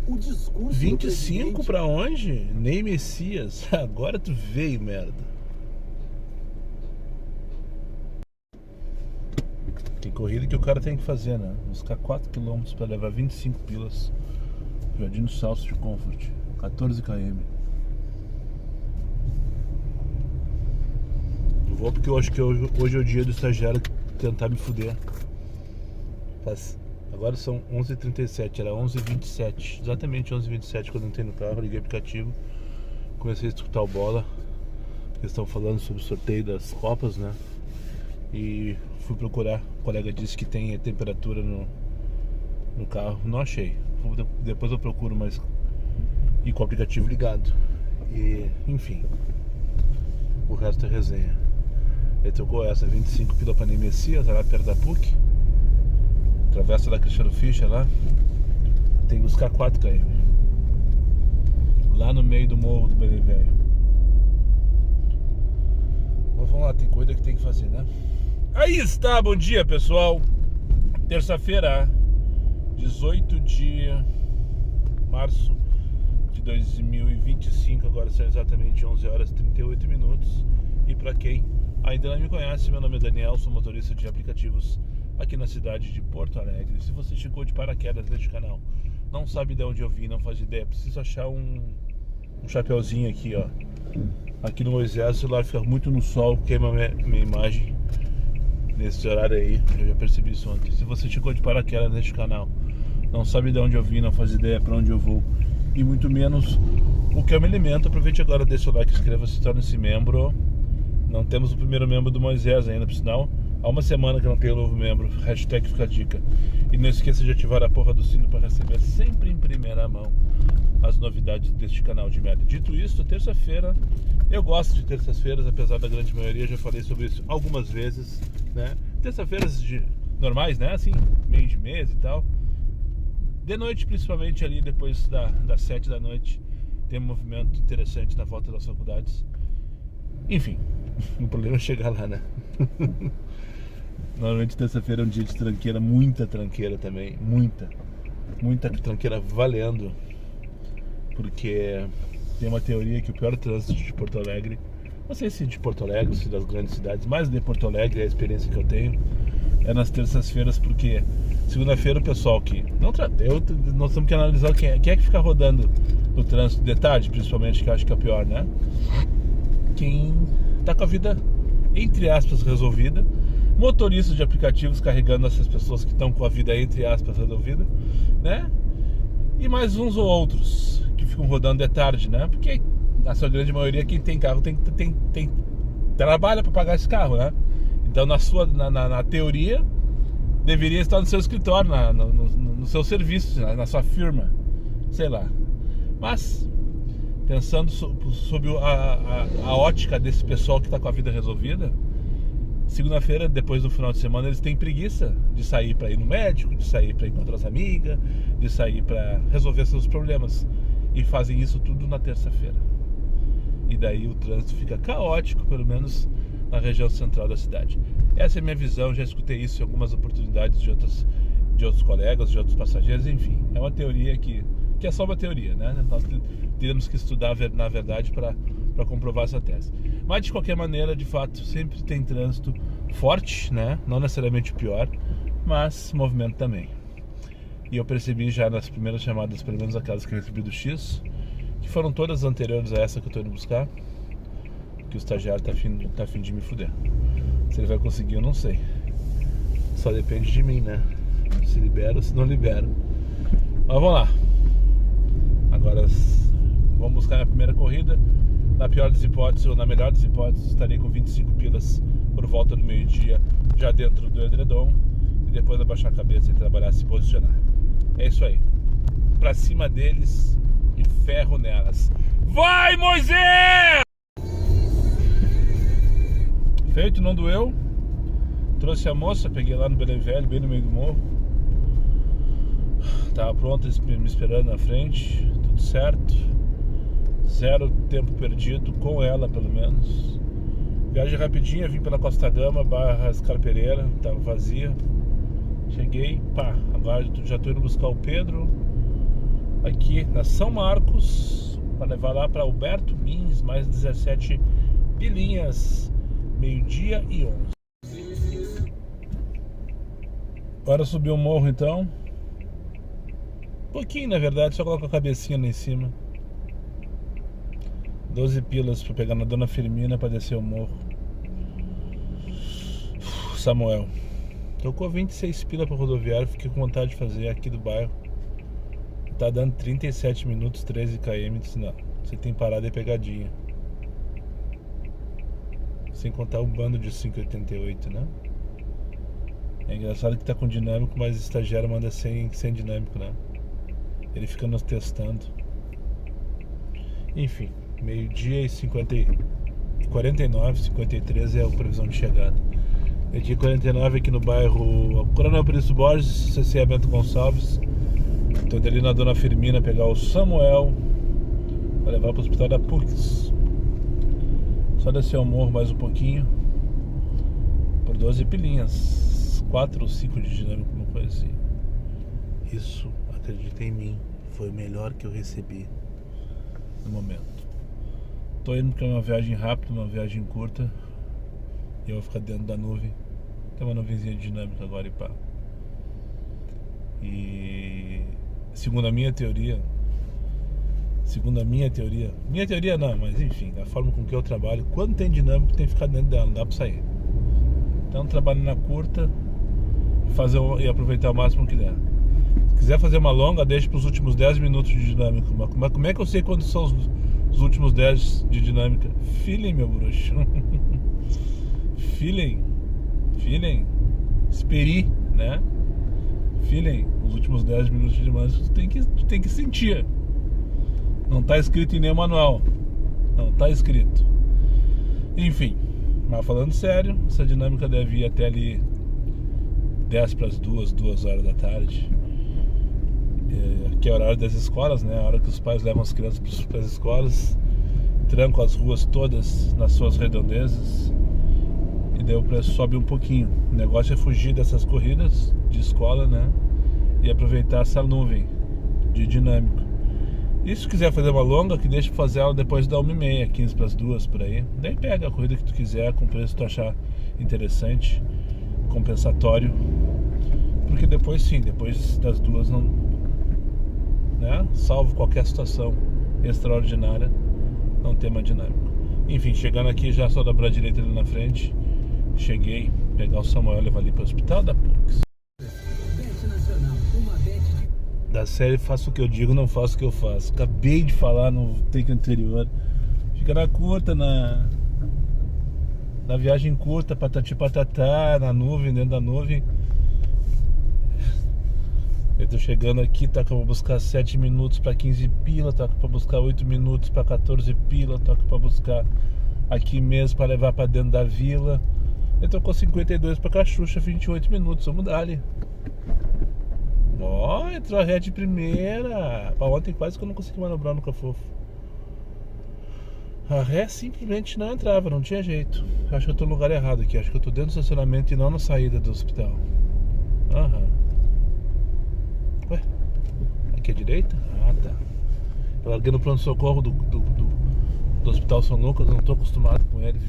O discurso 25 do pra onde? Nem Messias. Agora tu veio, merda. Tem corrida que o cara tem que fazer, né? Buscar 4 km pra levar 25 pilas. Jardim do Salso de Comfort, 14 km. Eu vou porque eu acho que hoje é o dia do estagiário tentar me fuder. Agora são 11h37, era 11h27, exatamente 11h27 quando eu entrei no carro, liguei o aplicativo, comecei a escutar o Bola. Eles estão falando sobre o sorteio das Copas, né? E fui procurar. O colega disse que tem temperatura no carro. Não achei. Depois eu procuro, mas e com o aplicativo ligado. E enfim, o resto é resenha. Ele trocou essa 25 pila pra Messias, lá perto da PUC. Travessa da Cristiano Fischer lá. Tem que buscar 4 km. Lá no meio do morro do Belém Velho. Mas vamos lá, tem coisa que tem que fazer, né? Aí está, bom dia pessoal. Terça-feira, 18 de março de 2025. Agora são exatamente 11h38. E para quem ainda não me conhece, meu nome é Daniel, sou motorista de aplicativos aqui na cidade de Porto Alegre. Se você chegou de paraquedas neste canal, não sabe de onde eu vim, não faz ideia, preciso achar um chapeuzinho aqui, ó. Aqui no Moisés, o celular fica muito no sol, queima minha imagem nesse horário aí. Eu já percebi isso ontem. Se você chegou de paraquedas neste canal, não sabe de onde eu vim, não faz ideia para onde eu vou, e muito menos o que eu me alimento, aproveite agora, deixa o like, inscreva-se, torne-se membro. Não temos o primeiro membro do Moisés ainda, por sinal. Há uma semana que não tem o novo membro. Hashtag fica a dica. E não esqueça de ativar a porra do sino para receber sempre em primeira mão as novidades deste canal de merda. Dito isso, terça-feira, eu gosto de terças-feiras, apesar da grande maioria, já falei sobre isso algumas vezes, né? Terça-feiras normais, né? Assim, meio de mês e tal. De noite, principalmente ali depois das 7 da noite, tem um movimento interessante na volta das faculdades. Enfim, o problema é chegar lá, né? Normalmente terça-feira é um dia de tranqueira, muita tranqueira também, muita tranqueira valendo, porque tem uma teoria que o pior trânsito de Porto Alegre, não sei se de Porto Alegre, se das grandes cidades, mas de Porto Alegre, a experiência que eu tenho é nas terças-feiras, porque segunda-feira o pessoal que nós temos que analisar quem é que fica rodando no trânsito de tarde, principalmente, que eu acho que é o pior, né? Quem tá com a vida, entre aspas, resolvida, motoristas de aplicativos carregando essas pessoas que estão com a vida, entre aspas, resolvida, né? E mais uns ou outros que ficam rodando de tarde, né? Porque a sua grande maioria, quem tem carro trabalha para pagar esse carro, né? Então na teoria deveria estar no seu escritório, no seu serviço, na sua firma, sei lá. Mas pensando sob a ótica desse pessoal que está com a vida resolvida, segunda-feira, depois do final de semana, eles têm preguiça de sair para ir no médico, de sair para encontrar as amigas, de sair para resolver seus problemas, e fazem isso tudo na terça-feira. E daí o trânsito fica caótico, pelo menos na região central da cidade. Essa é a minha visão, já escutei isso em algumas oportunidades de outros colegas, de outros passageiros, enfim. É uma teoria que é só uma teoria, né? Nós teremos que estudar na verdade para comprovar essa tese. Mas de qualquer maneira, de fato, sempre tem trânsito forte, né? Não necessariamente o pior, mas movimento também. E eu percebi já nas primeiras chamadas, pelo menos aquelas que eu recebi do X, que foram todas anteriores a essa que eu estou indo buscar, que o estagiário tá afim de me fuder. Se ele vai conseguir, eu não sei. Só depende de mim, né? Se libera ou se não libera. Mas vamos lá. Agora vamos buscar minha primeira corrida. Na pior das hipóteses, ou na melhor das hipóteses, estarei com 25 pilas por volta do meio-dia, já dentro do edredom, e depois abaixar a cabeça e trabalhar, se posicionar. É isso aí. Pra cima deles e ferro nelas. Vai, Moisés! Feito, não doeu. Trouxe a moça, peguei lá no Belém Velho, bem no meio do morro. Tava pronta, me esperando na frente, tudo certo. Zero tempo perdido, com ela pelo menos. Viagem rapidinha, vim pela Costa Gama, / Escarpereira, tava vazia. Cheguei, pá, agora já tô indo buscar o Pedro aqui na São Marcos para levar lá para Alberto Mins, mais 17 pilinhas, 12h11. Bora subir o morro então. Pouquinho, na verdade, só coloca a cabecinha lá em cima. 12 pilas pra pegar na Dona Firmina pra descer o morro. Samuel. Tocou 26 pila pra rodoviária, fiquei com vontade de fazer aqui do bairro. Tá dando 37 minutos, 13 km. Disse, não, você tem parada e pegadinha. Sem contar o bando de 5,88, né? É engraçado que tá com dinâmico, mas o estagiário manda sem dinâmico, né? Ele fica nos testando. Enfim, 12h e 49, 53 é a previsão de chegada. Dia 49 aqui no bairro Coronel Príncipe Borges, CCA Bento Gonçalves. Tô ali na Dona Firmina pegar o Samuel para levar para o hospital da PUCS. Só descer o morro mais um pouquinho por 12 pilinhas, 4 ou 5 de dinâmico, uma coisa assim. Isso, acredita em mim, foi o melhor que eu recebi no momento. Tô indo porque é uma viagem rápida, uma viagem curta, e eu vou ficar dentro da nuvem. Tem uma nuvenzinha dinâmica agora e pá. E segundo a minha teoria, minha teoria não, mas enfim, a forma com que eu trabalho, quando tem dinâmico tem que ficar dentro dela, não dá pra sair. Então trabalho na curta e aproveitar o máximo que der. Se quiser fazer uma longa, deixa pros últimos 10 minutos de dinâmica. Mas como é que eu sei quando são os últimos 10 de dinâmica? Feeling, meu bruxo. Feeling, esperi, né? Feeling, os últimos 10 minutos de dinâmica tu tem que sentir. Não tá escrito em nenhum manual. Não tá escrito. Enfim, mas falando sério, essa dinâmica deve ir até ali 10 para as 2 horas da tarde. Que é o horário das escolas, né? A hora que os pais levam as crianças para as escolas, trancam as ruas todas nas suas redondezas, e daí o preço sobe um pouquinho. O negócio é fugir dessas corridas de escola, né? E aproveitar essa nuvem de dinâmico. E se quiser fazer uma longa, que deixa pra fazer ela depois da 1h30, 15 para as 2 por aí. Daí pega a corrida que tu quiser, com o preço que tu achar interessante, compensatório. Porque depois sim, depois das 2 não, né? Salvo qualquer situação extraordinária, não tem mais dinâmico. Enfim, chegando aqui já só dobrar a direita ali na frente. Cheguei, pegar o Samuel e levar ali para o hospital da PUCS. Da série Faço o que eu digo, não faço o que eu faço. Acabei de falar no take anterior. Fica na curta, na viagem curta, patati patatá, na nuvem, dentro da nuvem. Eu tô chegando aqui, toca pra buscar 7 minutos pra 15 pila, toca pra buscar 8 minutos pra 14 pila, toca pra buscar aqui mesmo pra levar pra dentro da vila. Eu tô com 52 pra Cachucha, 28 minutos, vamos dar ali. Ó, entrou a ré de primeira. Pra ontem quase que eu não consegui manobrar no Cafofo. A ré simplesmente não entrava, não tinha jeito. Acho que eu tô no lugar errado aqui, acho que eu tô dentro do estacionamento e não na saída do hospital. Aham. Ué, aqui à direita? Ah, tá. Eu larguei no pronto-socorro do Hospital São Lucas, eu não tô acostumado com ele.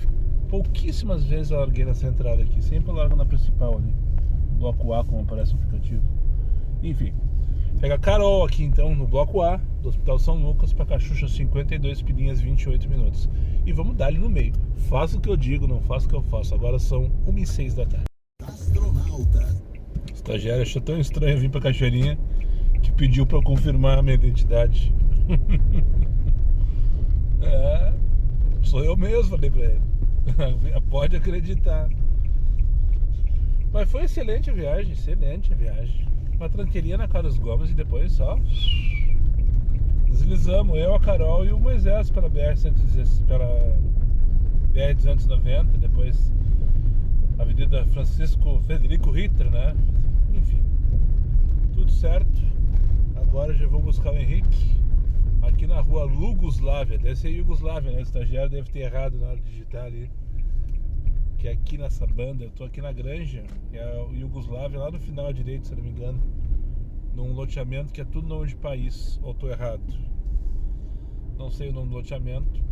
Pouquíssimas vezes eu larguei nessa entrada aqui, sempre eu largo na principal ali, bloco A, como aparece no aplicativo. Enfim, pega a Carol aqui então no bloco A do Hospital São Lucas pra Cachucha, 52 pilinhas, 28 minutos. E vamos dar ali no meio. Faço o que eu digo, não faço o que eu faço. Agora são 1h06 da tarde. Astronauta. Estagiário achou tão estranho vir pra Cachoeirinha que pediu pra eu confirmar a minha identidade. É, sou eu mesmo, falei pra ele. Pode acreditar. Mas foi excelente a viagem, Uma tranqueirinha na Carlos Gomes e depois só deslizamos, eu, a Carol e o Moisés pela BR-290, depois Avenida Frederico Ritter, né? Enfim, tudo certo. Agora já vou buscar o Henrique aqui na rua Lugoslávia. Deve ser Iugoslávia, né? O estagiário deve ter errado na hora de digitar ali. que é aqui nessa banda. Eu tô aqui na Granja, que é a Iugoslávia, lá no final à direita, se não me engano, num loteamento que é tudo nome de país, ou tô errado? Não sei o nome do loteamento,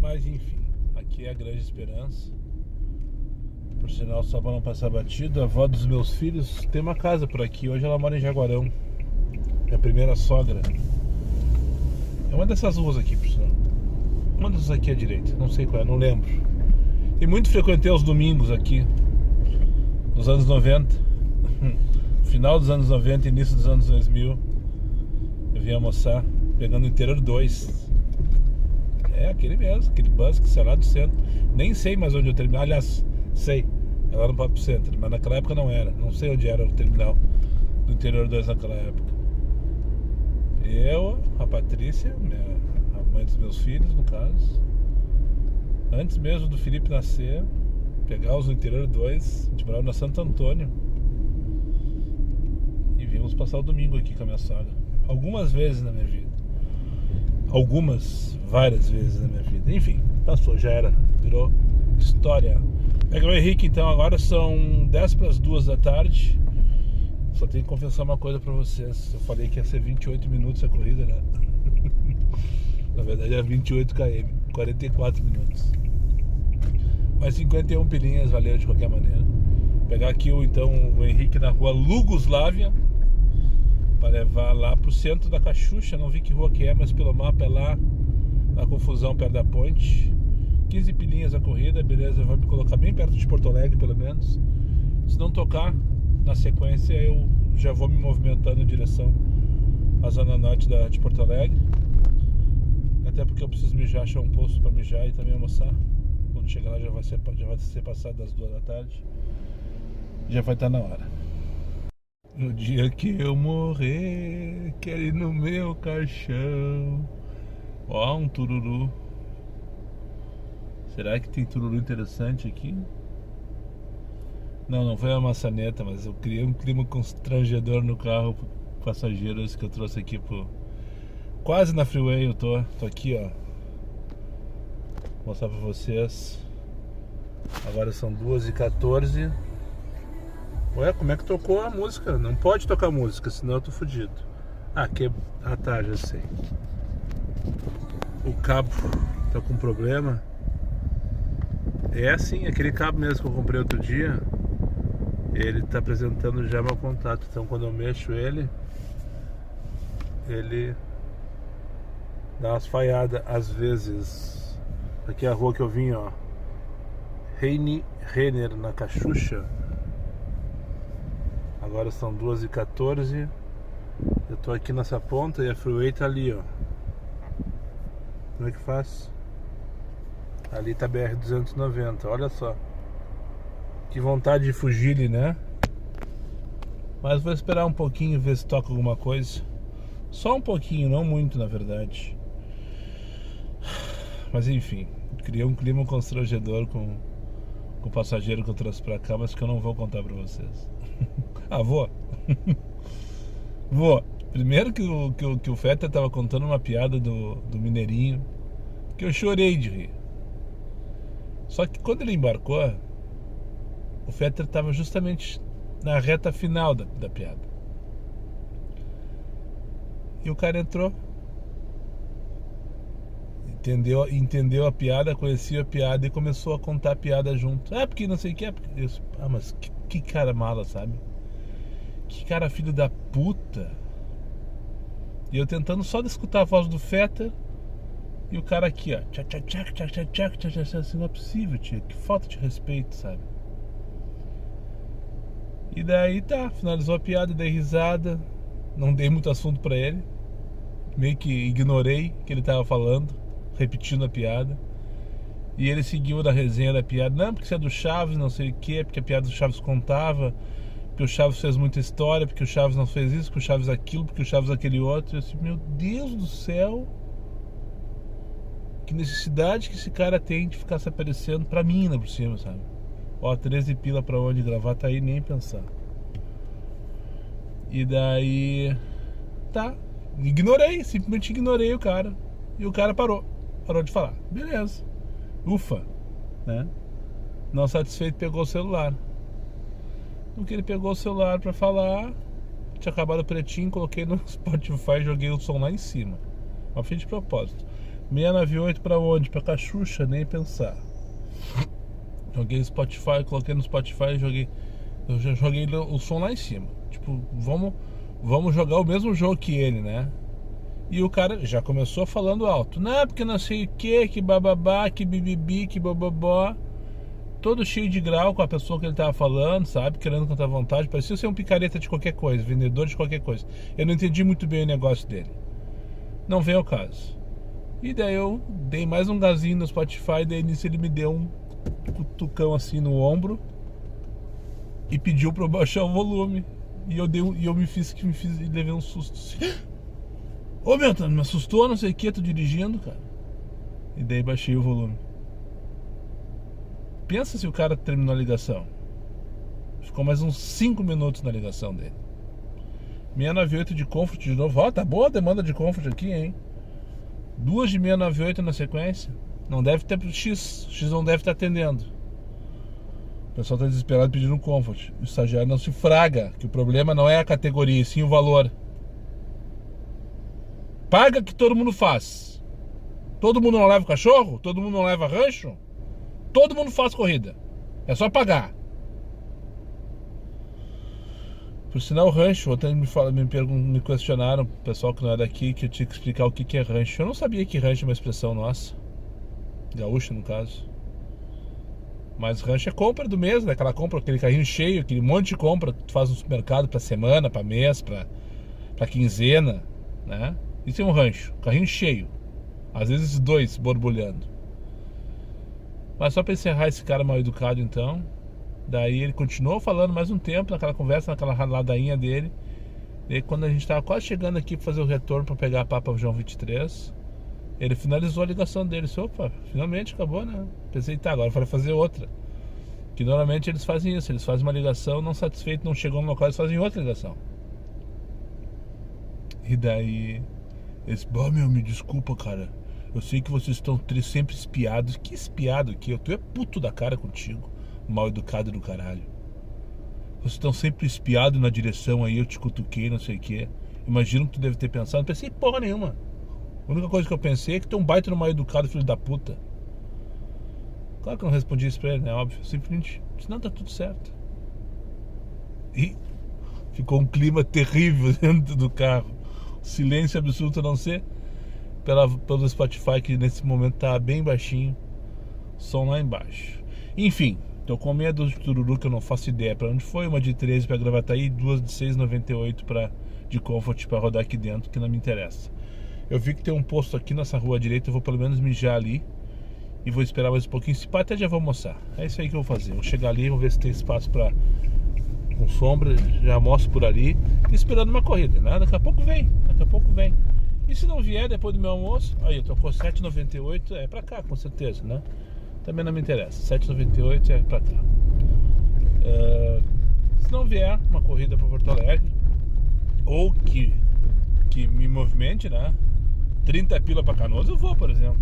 mas enfim, aqui é a Grande Esperança. Por sinal, só para não passar batido, a avó dos meus filhos tem uma casa por aqui. Hoje ela mora em Jaguarão. Minha primeira sogra. É uma dessas ruas aqui, por sinal. Uma dessas aqui à direita, não sei qual é, não lembro. E muito frequentei os domingos aqui, nos anos 90. Final dos anos 90, início dos anos 2000. Eu vim almoçar, pegando o Interior 2. É aquele mesmo, aquele bus que sai lá do centro. Nem sei mais onde eu terminei. Aliás, sei, é lá no Papo Center, mas naquela época não era. Não sei onde era o terminal do Interior 2 naquela época. Eu, a Patrícia, a mãe dos meus filhos, no caso, antes mesmo do Felipe nascer, pegar-os no Interior 2, a gente morava na Santo Antônio e vimos passar o domingo aqui com a minha sogra. Algumas vezes na minha vida. Várias vezes na minha vida. Enfim, passou, já era, virou história. Pega o Henrique, então, agora são 10 para as 2 da tarde. Só tenho que confessar uma coisa pra vocês. Eu falei que ia ser 28 minutos a corrida, né? Na verdade é 28 km, 44 minutos. Mas 51 pilinhas valeu de qualquer maneira. Pegar aqui então o Henrique na rua Iugoslávia para levar lá pro centro da Caxuxa. Não vi que rua que é, mas pelo mapa é lá na Confusão, perto da ponte. 15 pilinhas a corrida, beleza, vai me colocar bem perto de Porto Alegre, pelo menos. Se não tocar, na sequência eu já vou me movimentando em direção à zona norte de Porto Alegre. Até porque eu preciso mijar, achar um posto para mijar e também almoçar. Quando chegar lá já vai ser passado das 2 da tarde. Já vai estar na hora. No dia que eu morrer, quero ir no meu caixão. Ó, um tururu. Será que tem tururu interessante aqui? Não foi a maçaneta, mas eu criei um clima constrangedor no carro pro passageiros que eu trouxe aqui quase na freeway. Eu tô aqui, ó. Vou mostrar pra vocês. Agora são 2h14. Ué, como é que tocou a música? Não pode tocar música, senão eu tô fudido. Ah, tá, já sei. O cabo tá com problema. É assim, aquele cabo mesmo que eu comprei outro dia, ele tá apresentando já mau contato. Então quando eu mexo ele dá umas falhadas às vezes. Aqui é a rua que eu vim, ó, Renner, na Caxuxa. Agora são 2h14. Eu tô aqui nessa ponta e a freeway tá ali, ó. Como é que faz? Ali tá BR-290, olha só. Que vontade de fugir ali, né? Mas vou esperar um pouquinho, ver se toca alguma coisa. Só um pouquinho, não muito, na verdade. Mas enfim, criei um clima constrangedor com o passageiro que eu trouxe pra cá, mas que eu não vou contar pra vocês. Ah, vou. Vou. Primeiro que o Fetter tava contando uma piada do Mineirinho, que eu chorei de rir. Só que quando ele embarcou, o Fetter estava justamente na reta final da piada. E o cara entrou, entendeu a piada, conhecia a piada e começou a contar a piada junto. Ah, porque não sei o que é. Mas que cara mala, sabe? Que cara filho da puta. E eu tentando só de escutar a voz do Fetter. E o cara aqui, ó, assim, não é possível, tia, que falta de respeito, sabe? E daí tá, finalizou a piada, dei risada, não dei muito assunto pra ele, meio que ignorei o que ele tava falando, repetindo a piada. E ele seguiu na resenha da piada, não, porque você é do Chaves, não sei o que, porque a piada do Chaves contava, porque o Chaves fez muita história, porque o Chaves não fez isso, porque o Chaves aquilo, porque o Chaves aquele outro. Eu disse, meu Deus do céu, que necessidade que esse cara tem de ficar se aparecendo pra mim, né, por cima, sabe? Ó, 13 pila pra onde gravar, tá aí, nem pensar. E daí, tá, simplesmente ignorei o cara. E o cara parou de falar. Beleza, ufa, né? Não satisfeito, pegou o celular. No que ele pegou o celular pra falar, tinha acabado o pretinho, coloquei no Spotify e joguei o som lá em cima. Mas fiz de propósito. 698 pra onde? Pra Cachucha, nem pensar. Joguei Spotify, coloquei no Spotify e joguei. Eu já joguei o som lá em cima. Tipo, vamos jogar o mesmo jogo que ele, né? E o cara já começou falando alto. Não, porque não sei o que bababá, que bibibi, que bababó. Todo cheio de grau com a pessoa que ele tava falando, sabe? Querendo cantar à vontade. Parecia ser um picareta de qualquer coisa, vendedor de qualquer coisa. Eu não entendi muito bem o negócio dele. Não vem ao caso. E daí eu dei mais um gazinho no Spotify. Daí nisso ele me deu um cutucão assim no ombro e pediu pra eu baixar o volume. E eu me fiz e levei um susto assim. Ô meu, me assustou, não sei o que, tô dirigindo, cara. E daí baixei o volume. Pensa se o cara terminou a ligação. Ficou mais uns 5 minutos na ligação dele. 698 de Comfort de novo. Ó, tá boa a demanda de Comfort aqui, hein? 2 de 698 na sequência. Não deve ter X não deve estar atendendo. O pessoal tá desesperado pedindo um Comfort. O estagiário não se fraga, que o problema não é a categoria, e sim o valor. Paga que todo mundo faz. Todo mundo não leva cachorro? Todo mundo não leva rancho? Todo mundo faz corrida. É só pagar. Por sinal, rancho, ontem me questionaram, o pessoal que não é daqui, que eu tinha que explicar o que é rancho. Eu não sabia que rancho é uma expressão nossa. Gaúcha, no caso. Mas rancho é compra do mês, né? Aquela compra, aquele carrinho cheio, aquele monte de compra que tu faz no supermercado pra semana, pra mês, pra quinzena, né? Isso é um rancho, carrinho cheio. Às vezes 2 borbulhando. Mas só pra encerrar esse cara mal educado então. Daí ele continuou falando mais um tempo naquela conversa, naquela ladainha dele. E quando a gente tava quase chegando aqui pra fazer o retorno pra pegar a Papa João 23, ele finalizou a ligação dele. Opa, finalmente acabou, né? Pensei, tá, agora vai fazer outra. Que normalmente eles fazem isso, eles fazem uma ligação, não satisfeito, não chegou no local, eles fazem outra ligação. E daí eles, meu, me desculpa, cara. Eu sei que vocês estão sempre espiados. Que espiado que tu é puto da cara contigo, mal educado do caralho. Vocês estão sempre espiados na direção aí, eu te cutuquei, não sei o que. Imagino que tu deve ter pensado. Não pensei porra nenhuma. A única coisa que eu pensei é que tu é um baita no mal educado, filho da puta. Claro que eu não respondi isso pra ele, né? Óbvio. Simplesmente, senão tá tudo certo. E ficou um clima terrível dentro do carro. Silêncio absoluto, a não ser pelo Spotify, que nesse momento tá bem baixinho. Som lá embaixo. Enfim, tô com meia dúzia de tururu que eu não faço ideia pra onde foi. Uma de 13 pra Gravataí e 2 de 6,98 de Comfort pra rodar aqui dentro, que não me interessa. Eu vi que tem um posto aqui nessa rua à direita. Eu vou pelo menos mijar ali e vou esperar mais um pouquinho. Se pá, até já vou almoçar. É isso aí que eu vou fazer. Vou chegar ali, vou ver se tem espaço com sombra. Já almoço por ali, esperando uma corrida, né? Daqui a pouco vem. E se não vier depois do meu almoço, aí eu tô com 7,98, é pra cá, com certeza, né? Também não me interessa. 7,98 é pra cá. Se não vier uma corrida pra Porto Alegre, ou que me movimente, né? 30 pila pra Canoas eu vou, por exemplo.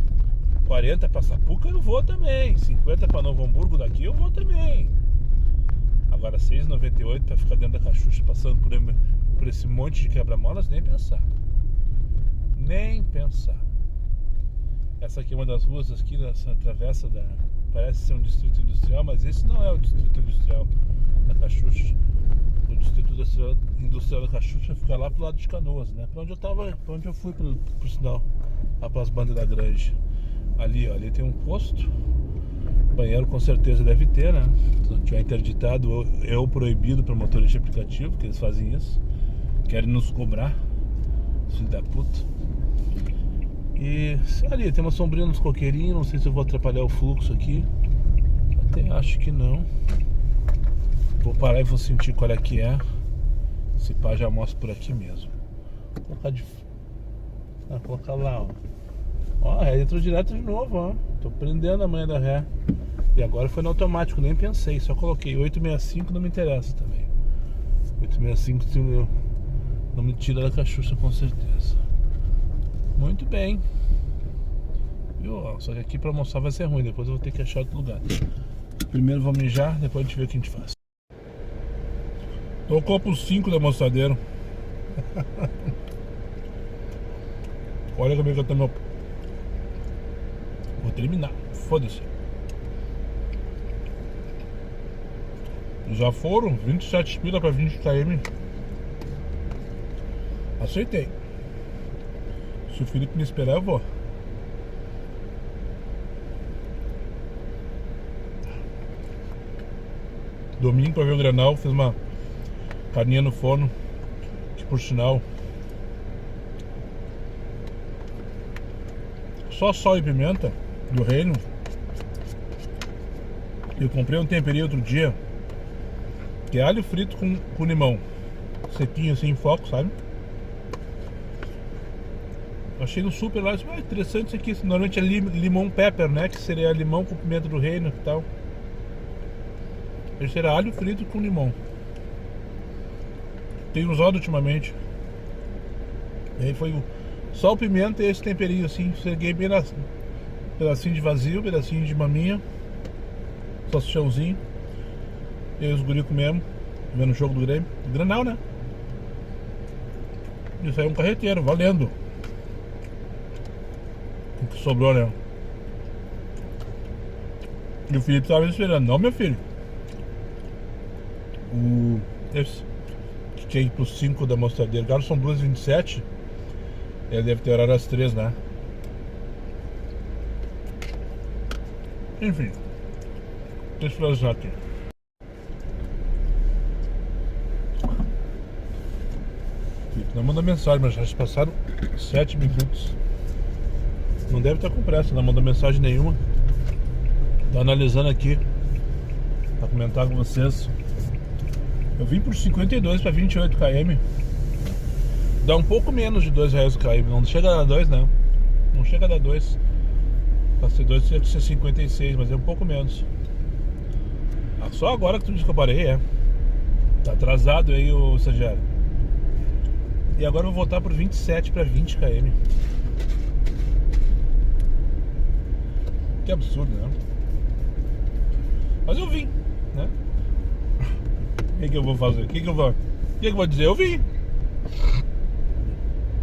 40 pra Sapuca eu vou também. 50 pra Novo Hamburgo daqui eu vou também. Agora 6,98 pra ficar dentro da Cachucha, passando por esse monte de quebra-molas, nem pensar. Nem pensar. Essa aqui é uma das ruas aqui, dessa travessa parece ser um distrito industrial, mas esse não é o distrito industrial da Cachucha. O distrito industrial da Cachucha fica lá pro lado de Canoas, né? Pra onde eu fui, por sinal, lá pras bandas da Granja. Ali, ó, ali tem um posto. Banheiro com certeza deve ter, né? Se não tiver interditado ou proibido para motorista de aplicativo, que eles fazem isso. Querem nos cobrar, filho da puta. E ali tem uma sombrinha nos coqueirinhos. Não sei se eu vou atrapalhar o fluxo aqui. Até acho que não. Vou parar e vou sentir qual é que é. Se pá, já mostro por aqui mesmo. Vou colocar lá, ó. Ó, ré entrou direto de novo, ó. Tô prendendo a manha da ré. E agora foi no automático, nem pensei. Só coloquei 865, não me interessa também. 865 não me tira da Cachucha, com certeza. Muito bem. viu? Só que aqui pra almoçar vai ser ruim, depois eu vou ter que achar outro lugar. Primeiro vou mijar, depois a gente vê o que a gente faz. Tocou pro 5 da moçadeira. Olha como é que eu tô meu... Vou terminar, foda-se. Já foram 27 pila pra 20 km. Aceitei. Se o Felipe me esperar, eu vou. Domingo pra ver o Grenal, fiz uma carninha no forno, que por sinal só sal e pimenta do reino. Eu comprei um temperinho outro dia, que é alho frito com limão, sequinho assim em foco, sabe? Achei no super lá, disse, interessante isso aqui. Normalmente é limão pepper, né? Que seria limão com pimenta do reino e tal. Esse era alho frito com limão. Tenho usado ultimamente. E aí foi só o pimenta e esse temperinho assim. Cheguei bem na pedacinho de vazio, pedacinho de maminha, salsichãozinho. E aí os guri comemos, vendo o jogo do Grêmio. Do Grenal, né? Isso aí é um carreteiro, valendo. O que sobrou, né? E o Felipe tava me esperando. Não, meu filho. Esse que tinha ido pro 5 da mostradeira. Agora são 2h27. Ele deve ter horário às 3, né? Enfim. Deixa eu finalizar aqui. Não manda mensagem, mas já se passaram 7 minutos. Não deve estar com pressa, não manda mensagem nenhuma. Tô analisando aqui pra comentar com vocês. Eu vim por 52 para 28 km. Dá um pouco menos de R$2 o km. Não chega a dar 2, não. Não chega a dar 2. Pra ser 2 tinha que ser 56, mas é um pouco menos. Só agora que tu disse que eu parei, é. Tá atrasado aí o estagiário. E agora eu vou voltar por 27 para 20 km. Que absurdo, né? Mas eu vim, né? O que eu vou fazer? O que eu vou dizer? Eu vim.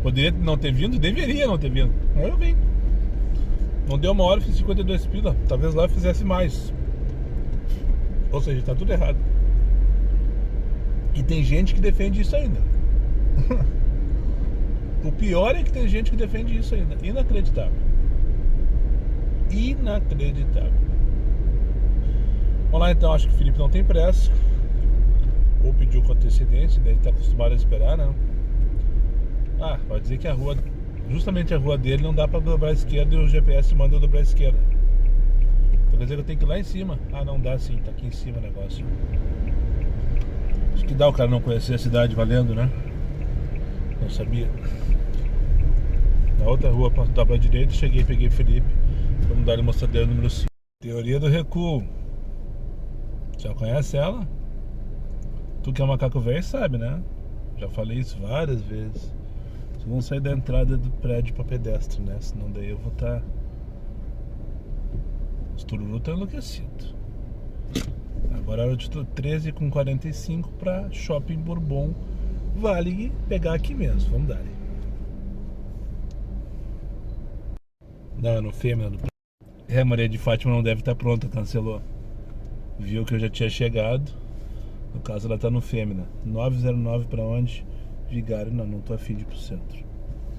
Poderia não ter vindo? Deveria não ter vindo. Mas eu vim. Não deu uma hora, fiz 52 pila. Talvez lá eu fizesse mais. Ou seja, tá tudo errado. E tem gente que defende isso ainda. O pior é que tem gente que defende isso ainda. Inacreditável. Inacreditável. Vamos lá então, acho que o Felipe não tem pressa. Ou pediu com antecedência, deve estar acostumado a esperar, né? Pode dizer que a rua, justamente a rua dele, não dá pra dobrar a esquerda e o GPS manda eu dobrar a esquerda. Então quer dizer que eu tenho que ir lá em cima. Não dá sim, tá aqui em cima o negócio. Acho que dá o cara não conhecer a cidade valendo, né? Não sabia. Na outra rua, dar pra direita, cheguei, peguei o Felipe. Vamos dar ele mostradeira número 5. Teoria do recuo. Já conhece ela? Tu que é um macaco velho sabe, né? Já falei isso várias vezes. Vocês vão sair da entrada do prédio pra pedestre, né? Senão daí eu vou estar... Os tururu estão enlouquecidos. Agora é hora de 13h45 pra Shopping Bourbon. Vale pegar aqui mesmo, vamos dar. Não, no Fêmea. Maria de Fátima não deve estar pronta, cancelou. Viu que eu já tinha chegado. No caso ela tá no Fêmea. 909 pra onde? Vigário, não tô afim de ir pro centro.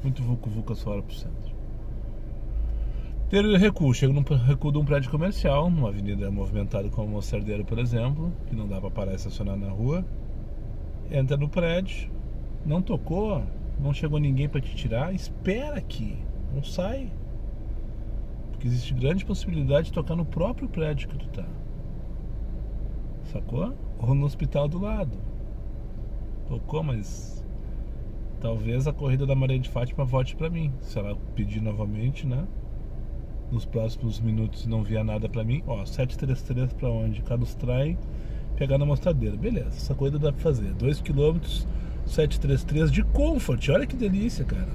Muito vucu-vucu essa hora pro centro. Ter recuo, chego no recuo de um prédio comercial, numa avenida movimentada como Mostardeiro, por exemplo, que não dá pra parar e estacionar na rua. Entra no prédio, não tocou, não chegou ninguém pra te tirar, espera aqui, não sai. Porque existe grande possibilidade de tocar no próprio prédio que tu tá. Sacou? Ou no hospital do lado. Tocou, mas talvez a corrida da Maria de Fátima volte pra mim. Se ela pedir novamente, né? Nos próximos minutos não vier nada pra mim. 733 pra onde? Cadustrai, pegar na mostradeira. Beleza, essa corrida dá pra fazer. 2 km, 733 de Comfort. Olha que delícia, cara.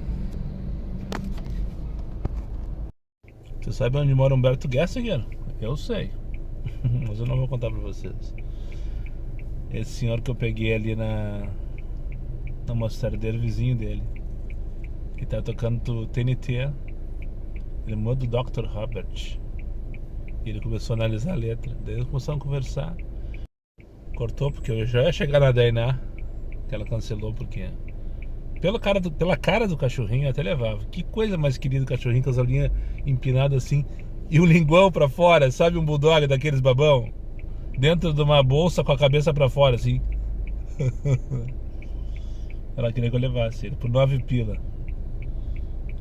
Você sabe onde mora Humberto Gessinger? Eu sei. Mas eu não vou contar pra vocês. Esse senhor que eu peguei ali na mostardeira, vizinho dele, que tá tocando TNT, irmão do Dr. Robert. E ele começou a analisar a letra. Daí eles começaram a conversar. Cortou porque eu já ia chegar na Dainá, que ela cancelou porque pela cara do cachorrinho eu até levava. Que coisa mais querida, o cachorrinho com as olhinhas empinadas assim e o linguão pra fora, sabe, um bulldog daqueles babão dentro de uma bolsa com a cabeça pra fora assim. Ela queria que eu levasse ele por 9 pila.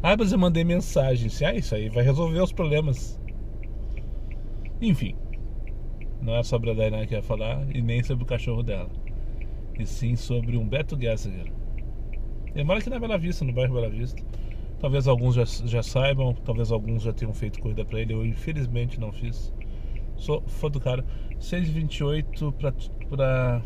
Ah, mas eu mandei mensagem. Isso aí vai resolver os problemas. Enfim, não é sobre a Dainá que eu ia falar e nem sobre o cachorro dela, e sim sobre Humberto Gessinger. Ele mora aqui na Bela Vista, no bairro Bela Vista. Talvez alguns já saibam, talvez alguns já tenham feito corrida pra ele. Eu infelizmente não fiz. Sou fã do cara. 6h28 pra...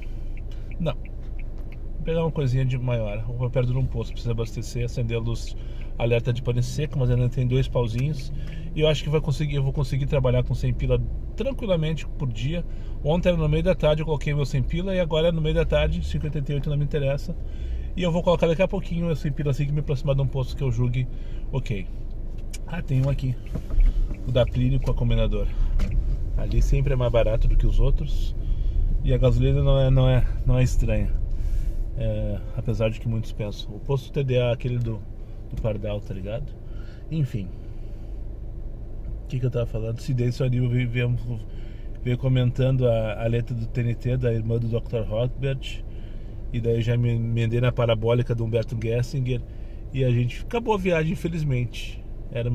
Não, vou pegar uma coisinha de maior. Vou perto de um posto, precisa abastecer, acender a luz alerta de pane seco, mas ainda tem 2 pauzinhos. E eu acho que eu vou conseguir trabalhar com 100 pila tranquilamente por dia. Ontem era no meio da tarde, eu coloquei meu 100 pila e agora é no meio da tarde, 5h88 não me interessa. E eu vou colocar daqui a pouquinho meu 100 pila assim que me aproximar de um posto que eu julgue ok. Ah, tem um aqui, o da Plínio com a combinador. Ali sempre é mais barato do que os outros e a gasolina não é estranha, apesar de que muitos pensam. O posto TDA, aquele do Pardal, tá ligado? Enfim, o que eu tava falando? Se daí só veio comentando a letra do TNT da irmã do Dr. Robert, e daí já me emendei na parabólica do Humberto Gessinger e a gente acabou a viagem, infelizmente. Era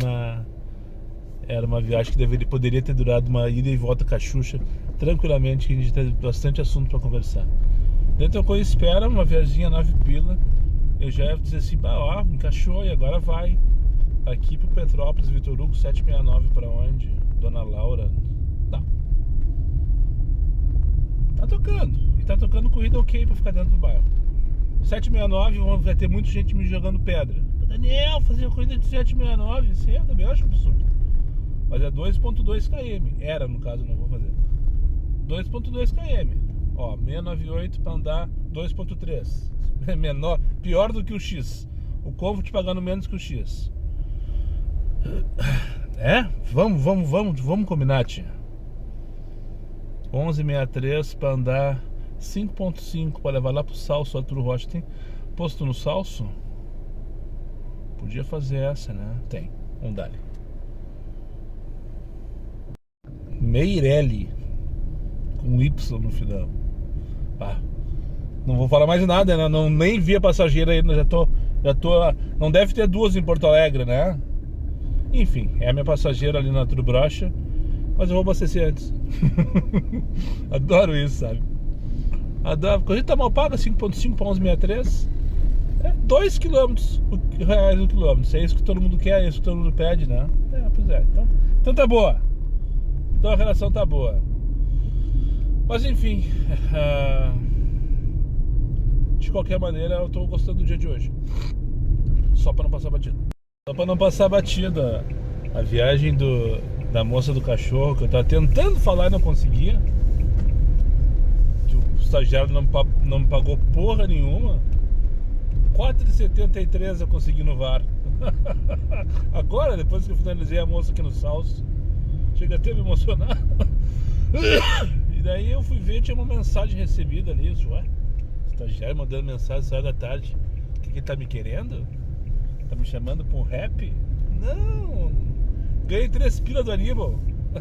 uma viagem que poderia ter durado uma ida e volta com a Xuxa tranquilamente, que a gente tem bastante assunto para conversar. Dentro eu espera uma viaginha 9 pila. Eu já ia dizer assim, ó, encaixou e agora vai. Aqui pro Petrópolis, Vitor Hugo, 769 pra onde? Dona Laura. Tá tocando. E tá tocando corrida ok pra ficar dentro do bairro. 769 vai ter muita gente me jogando pedra. Daniel, fazer corrida de 769, isso eu também acho absurdo. Mas é 2.2 km. Era, no caso, não vou fazer. 2.2 km. Ó, 698 pra andar 2.3. É menor, pior do que o X. O Convo te pagando menos que o X. Vamos combinar, tia. 11,63 para andar 5.5 para levar lá pro Salso, Arthur Rocha. Tem posto no Salso? Podia fazer essa, né? Tem, vamos dar ali. Meirelli com Y no final. Não vou falar mais nada, né? Não, nem vi a passageira ainda, já tô. Não deve ter 2 em Porto Alegre, né? Enfim, é a minha passageira ali na Arthur Rocha, mas eu vou abastecer antes. Adoro isso, sabe? Adoro. Corrida tá mal paga, 5.5 para 11,63. É 2 km reais o quilômetro. É isso que todo mundo quer, é isso que todo mundo pede, né? Pois é. Então tá boa. Então a relação tá boa. Mas enfim, de qualquer maneira eu tô gostando do dia de hoje. Só pra não passar batida. A viagem da moça do cachorro, que eu tava tentando falar e não conseguia, que o estagiário não me pagou porra nenhuma. 4,73 eu consegui no VAR. Agora, depois que eu finalizei a moça aqui no Salso, chega até a me emocionar. E daí eu fui ver, tinha uma mensagem recebida ali. Ué, estagiário mandando mensagem às 6 da tarde. O que ele tá me querendo? Tá me chamando pra um rap? Não! Ganhei 3 pila do Aníbal.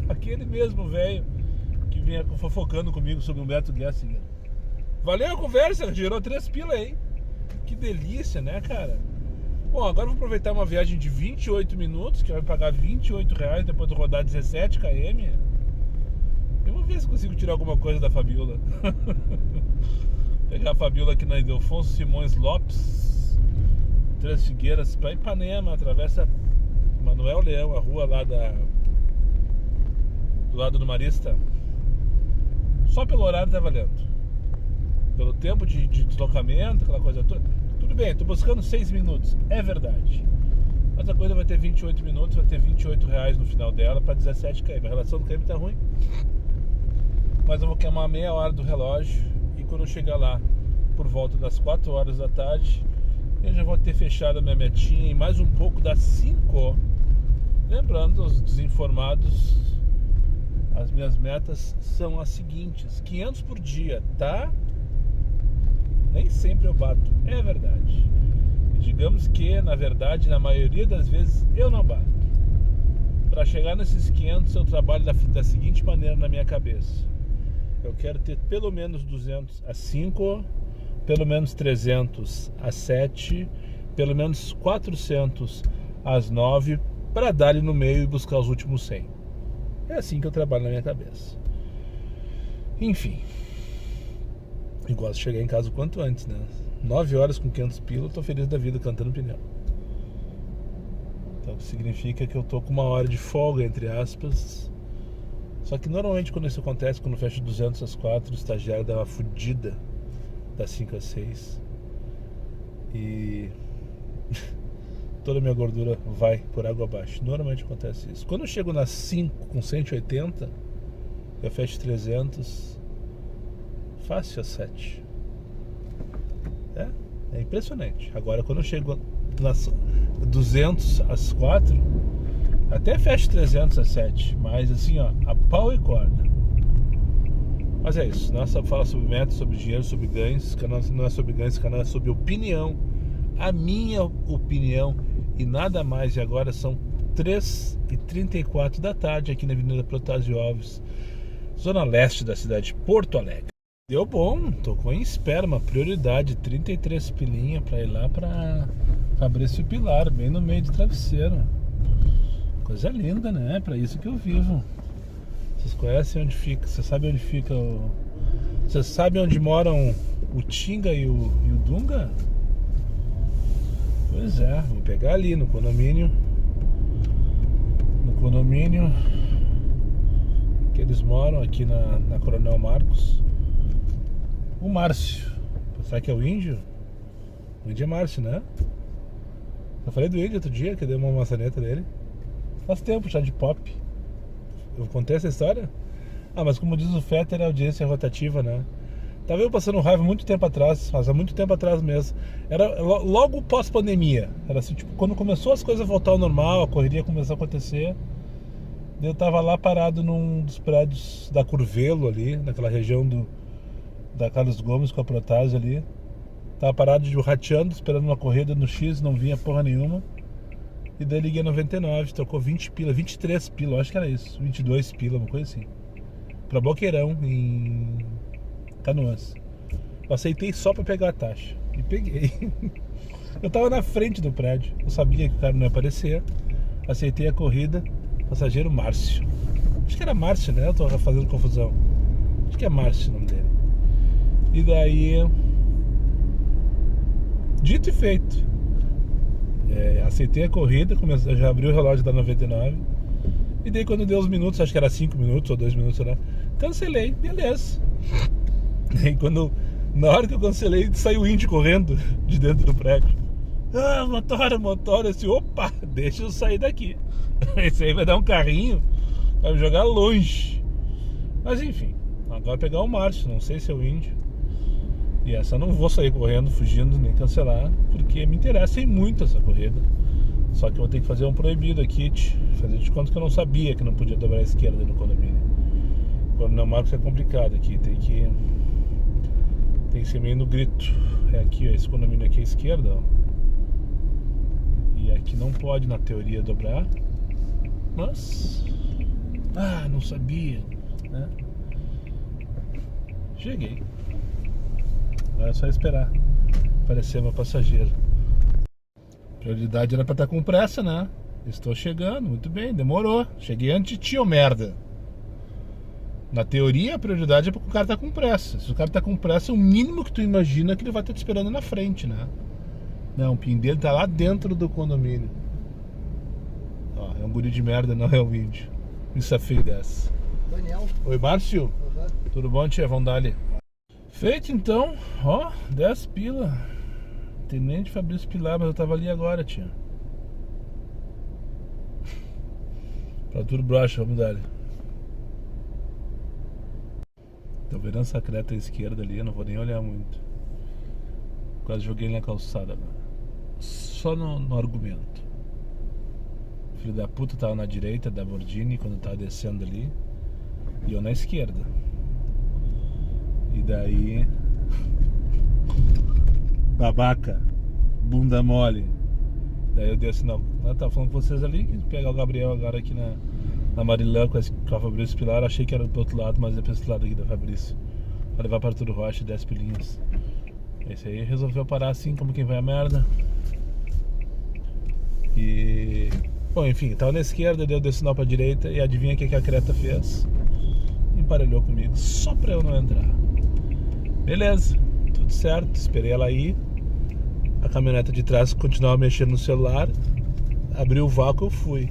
Aquele mesmo velho que vinha fofocando comigo sobre o Humberto Gessinger. Valeu a conversa, gerou 3 pila aí. Que delícia, né, cara? Bom, agora eu vou aproveitar uma viagem de 28 minutos, que vai me pagar R$28 depois de rodar 17 km. Eu vou ver se consigo tirar alguma coisa da Fabiola. Pegar a Fabiola aqui na Ildefonso Simões Lopes, Três Figueiras pra Ipanema, atravessa Manuel Leão, a rua lá do lado do Marista. Só pelo horário tá valendo. Pelo tempo de deslocamento, aquela coisa toda. Tudo bem, tô buscando 6 minutos, é verdade. Mas a coisa vai ter 28 minutos, vai ter R$ 28 no final dela para 17 km. A relação do km tá ruim. Mas eu vou queimar meia hora do relógio e quando eu chegar lá por volta das 4 horas da tarde, eu já vou ter fechado a minha metinha e mais um pouco das 5. Lembrando aos desinformados, as minhas metas são as seguintes: 500 por dia, tá? Nem sempre eu bato, é verdade. E digamos que, na verdade, na maioria das vezes eu não bato. Para chegar nesses 500 eu trabalho da seguinte maneira na minha cabeça: eu quero ter pelo menos 200 às 5, pelo menos 300 às 7, pelo menos 400 às 9, para dar ali no meio e buscar os últimos 100. É assim que eu trabalho na minha cabeça. Enfim, eu gosto de chegar em casa o quanto antes, né? 9 horas com 500 pila, eu tô feliz da vida cantando pneu. Então significa que eu tô com uma hora de folga, entre aspas. Só que normalmente quando isso acontece, quando fecha 200 às 4, o estagiário dá uma fudida das 5 às 6 e toda a minha gordura vai por água abaixo. Normalmente acontece isso. Quando eu chego nas 5 com 180, eu fecho 300 fácil às 7. É impressionante. Agora quando eu chego nas 200 às 4, até fecho 300 às 7, mas assim, ó, a pau e corda. Mas é isso, não é só falar sobre metas, sobre dinheiro, sobre ganhos. Esse canal não é sobre ganhos, esse canal é sobre opinião. A minha opinião e nada mais. E agora são 3h34 da tarde aqui na Avenida Protásio Alves, zona leste da cidade de Porto Alegre. Deu bom, tocou em espera, uma prioridade, 33 pilinha pra ir lá pra Fabrício Pilar, bem no meio de travesseiro. Coisa linda, né? Pra isso que eu vivo. Vocês conhecem onde fica? Você sabe onde fica o... Você sabe onde moram o Tinga e o Dunga? Pois é, vou pegar ali no condomínio. No condomínio que eles moram aqui na Coronel Marcos. O Márcio. Será que é o índio? O índio é Márcio, né? Eu falei do índio outro dia, que eu dei uma maçaneta dele. Faz tempo já de pop. Eu contei essa história? Ah, mas como diz o Fetter, a audiência é rotativa, né? Tava eu passando raiva muito tempo atrás, mas há muito tempo atrás mesmo. Era logo pós-pandemia. Era assim, tipo, quando começou as coisas a voltar ao normal, a correria começou a acontecer. Eu tava lá parado num dos prédios da Curvelo ali, naquela região da Carlos Gomes com a Protásio ali. Tava parado de rateando, esperando uma corrida no X, não vinha porra nenhuma. E daí liguei 99, trocou 20 pila, 23 pila, eu acho que era isso, 22 pila, uma coisa assim. Pra Boqueirão, em Canoas. Eu aceitei só pra pegar a taxa. E peguei. Eu tava na frente do prédio, eu sabia que o cara não ia aparecer. Aceitei a corrida, passageiro Márcio. Acho que era Márcio, né? Eu tô fazendo confusão. Acho que é Márcio o nome dele. E daí, dito e feito, aceitei a corrida, já abri o relógio da 99. E daí quando deu os minutos, acho que era 5 minutos ou 2 minutos, né? Cancelei, beleza. E quando, na hora que eu cancelei, saiu o índio correndo de dentro do prédio. Ah, motor, assim, opa, deixa eu sair daqui. Esse aí vai dar um carrinho, vai me jogar longe. Mas enfim, agora pegar o Márcio, não sei se é o índio. E essa eu não vou sair correndo, fugindo, nem cancelar, porque me interessa muito essa corrida. Só que eu vou ter que fazer um proibido aqui, fazer de conta que eu não sabia que não podia dobrar a esquerda no condomínio. Quando não Marcos é complicado aqui, tem que ser meio no grito. É aqui, ó, esse condomínio aqui à esquerda, ó. E aqui não pode, na teoria, dobrar. Mas... não sabia, né? Cheguei. Agora é só esperar aparecer meu passageiro. Prioridade era pra estar com pressa, né? Estou chegando, muito bem, demorou. Cheguei antes de ti, ô merda. Na teoria, a prioridade é porque o cara tá com pressa. Se o cara tá com pressa, o mínimo que tu imagina é que ele vai estar te esperando na frente, né? Não, o PIN dele tá lá dentro do condomínio. Ó, é um guri de merda, não é um índio. Isso é feio dessa. Daniel. Oi, Márcio. Uhum. Tudo bom, tia? Vamos dar ali. Feito então, ó, 10 pila. Tenente Fabrício Pilar, mas eu tava ali agora, tia. Pra tudo brocha, vamos dar. Tô vendo essa creta à esquerda ali, eu não vou nem olhar muito. Quase joguei na calçada agora. Só no argumento. O filho da puta tava na direita da Bordini quando tava descendo ali. E eu na esquerda. E daí... babaca, bunda mole. Daí eu dei assim, não, eu tava falando com vocês ali, que pegar o Gabriel agora aqui na Marilã com a Fabrício Pilar. Achei que era pro outro lado, mas é pra esse lado aqui da Fabrício, pra levar para Arturo Rocha e 10 pilinhas. Esse aí resolveu parar assim, como quem vai a merda. E... bom, enfim, tava na esquerda, deu sinal pra direita. E adivinha o que a creta fez? Emparelhou comigo, só pra eu não entrar. Beleza, tudo certo, esperei ela ir. A caminhonete de trás continuava mexendo no celular. Abriu o vácuo, eu fui.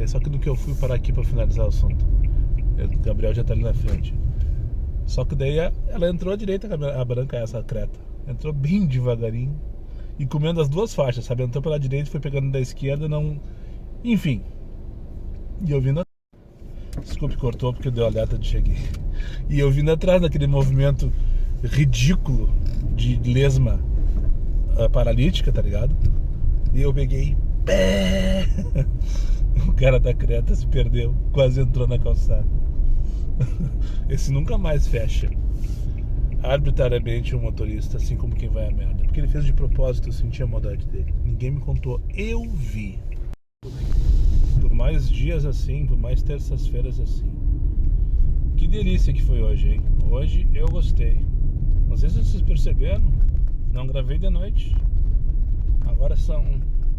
Só que no que eu fui parar aqui pra finalizar o assunto, o Gabriel já tá ali na frente. Só que daí ela entrou à direita, a branca, essa creta. Entrou bem devagarinho e comendo as duas faixas, sabe? Entrou pela direita e foi pegando da esquerda, não... enfim. E eu vindo... desculpe, cortou porque deu alerta de cheguei. E eu vindo atrás daquele movimento ridículo de lesma paralítica, tá ligado? E eu peguei... o cara da creta se perdeu, quase entrou na calçada. Esse nunca mais fecha arbitrariamente um motorista, assim como quem vai a merda. Porque ele fez de propósito, eu senti a maldade dele. Ninguém me contou, eu vi. Por mais dias assim, por mais terças-feiras assim. Que delícia que foi hoje, hein? Hoje eu gostei. Não sei se vocês perceberam, não gravei de noite. Agora são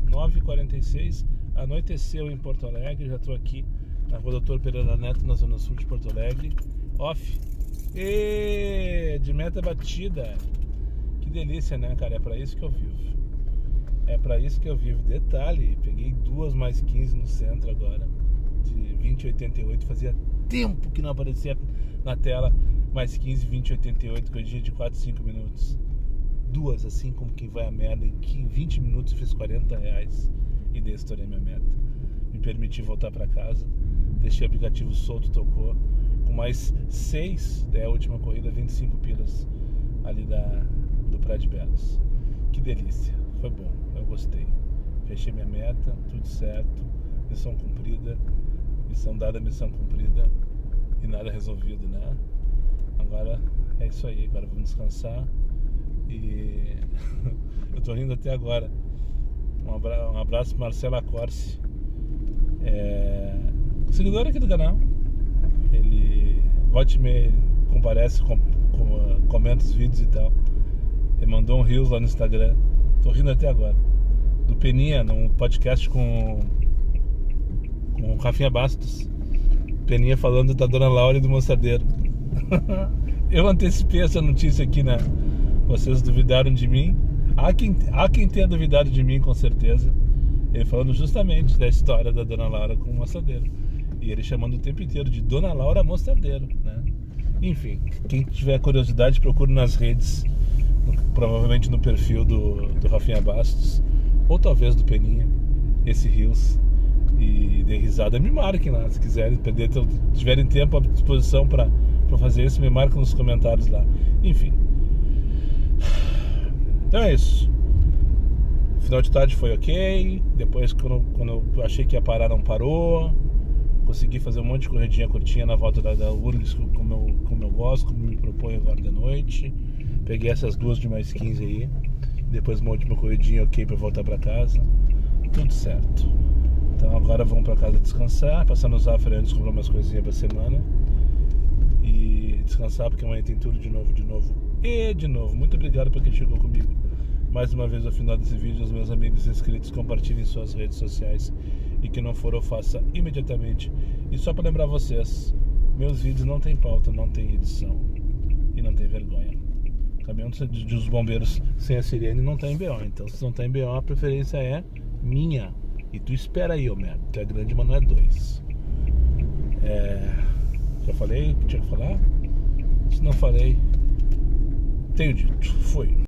9h46, anoiteceu em Porto Alegre. Já estou aqui na Rua Doutor Pereira Neto, na zona sul de Porto Alegre. Off. E de meta batida. Que delícia, né, cara? É pra isso que eu vivo. É pra isso que eu vivo. Detalhe, peguei 2 mais 15 no centro agora, de 20,88. Fazia tempo que não aparecia na tela mais 15, 20,88, coisinha de 4, 5 minutos. 2, assim como quem vai a merda. Em 20 minutos eu fiz R$40 e daí estourei minha meta. Me permiti voltar pra casa, deixei o aplicativo solto, tocou. Com mais 6, daí a última corrida, 25 pilas ali do Praia de Belas. Que delícia, foi bom, eu gostei. Fechei minha meta, tudo certo, missão cumprida, missão dada, missão cumprida e nada resolvido, né? Agora é isso aí, agora vamos descansar e eu tô rindo até agora. Um abraço, Marcela Corsi, seguidor aqui do canal. Ele volte e meia, comparece, comenta os vídeos e tal. Ele mandou um reels lá no Instagram. Tô rindo até agora. Do Peninha, num podcast com o Rafinha Bastos. Peninha falando da Dona Laura e do Mostardeiro. Eu antecipei essa notícia aqui, né? Vocês duvidaram de mim. Há quem tenha duvidado de mim, com certeza. Ele falando justamente da história da Dona Laura com o Mostardeiro. E ele chamando o tempo inteiro de Dona Laura Mostardeiro, né? Enfim, quem tiver curiosidade, procure nas redes, provavelmente no perfil do Rafinha Bastos, ou talvez do Peninha, esse Reels, e dê risada. Me marquem lá, se quiserem, tiverem tempo à disposição para fazer isso, me marquem nos comentários lá. Enfim, então é isso. O final de tarde foi ok. Depois, quando eu achei que ia parar, não parou. Consegui fazer um monte de corridinha curtinha na volta da URGS, como eu gosto, como me proponho agora de noite. Peguei essas 2 de mais 15 aí. Depois uma última corridinha ok pra voltar pra casa. Tudo certo. Então agora vamos pra casa descansar, passar no Zafra antes, comprar umas coisinhas pra semana. E descansar, porque amanhã tem tudo de novo e de novo. Muito obrigado por quem chegou comigo mais uma vez ao final desse vídeo. Os meus amigos inscritos, compartilhem em suas redes sociais. E que não for, eu faça imediatamente. E só para lembrar vocês, meus vídeos não tem pauta, não tem edição e não tem vergonha. Caminhão dos bombeiros sem a sirene não tá em BO. Então se não tá em BO, a preferência é minha. E tu espera aí, ô merda. Tu é grande, mas não é 2. Já falei o que tinha que falar? Se não falei, tenho dito. Fui.